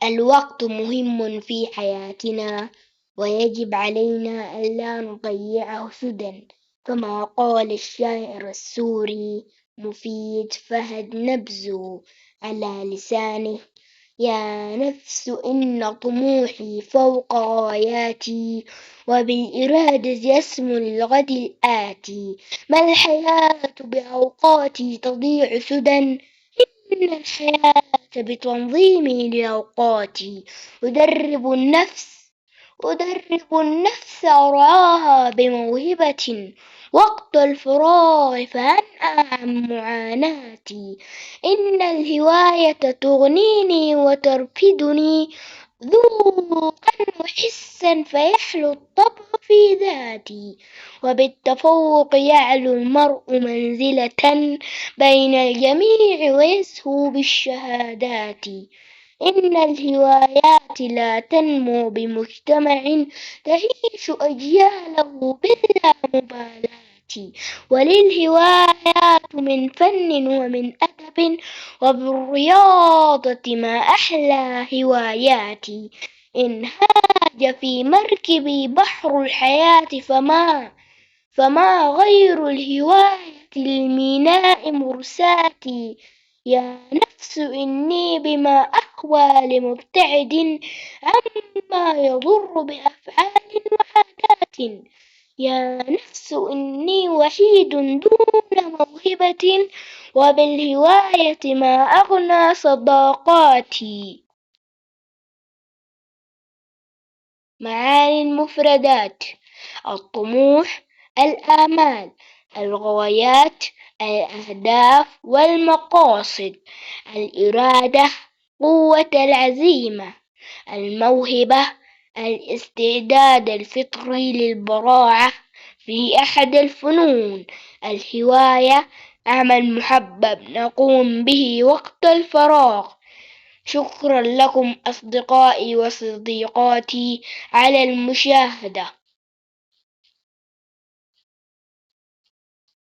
الوقت مهم في حياتنا، ويجب علينا ألا نضيعه سدى، كما قال الشاعر السوري مفيد فهد نبزو على لسانه: يا نفس إن طموحي فوق غاياتي، وبالإرادة يسمو الغد الآتي. ما الحياة بأوقاتي تضيع سدى؟ إن الحياة بتنظيمي لأوقاتي. أدرب النفس أرعاها بموهبة، وقت الفراغ فأنأى عن معاناتي. إن الهواية تغنيني وترفدني، ذوقا وحسا فيحلو الطبع في ذاتي. وبالتفوق يعلو المرء منزلة بين الجميع ويزهو بالشهادات. إن الهوايات لا تنمو بمجتمع تعيش أجياله بلا مبالاة، وللهوايات من فن ومن أدب، وبالرياضة ما أحلى هواياتي. إن هاج في مركبي بحر الحياة فما غير الهواية للميناء مرساتي. يا نفس إني بما أقوى لمبتعد عما يضر بأفعال وعادات. يا نفس إني وحيد دون موهبة، وبالهواية ما أغنى صداقاتي. معاني المفردات: الطموح، الآمال، الغايات، الأهداف والمقاصد. الإرادة، قوة العزيمة. الموهبة، الاستعداد الفطري للبراعة في أحد الفنون. الهواية، عمل محبب نقوم به وقت الفراغ. شكرا لكم أصدقائي وصديقاتي على المشاهدة.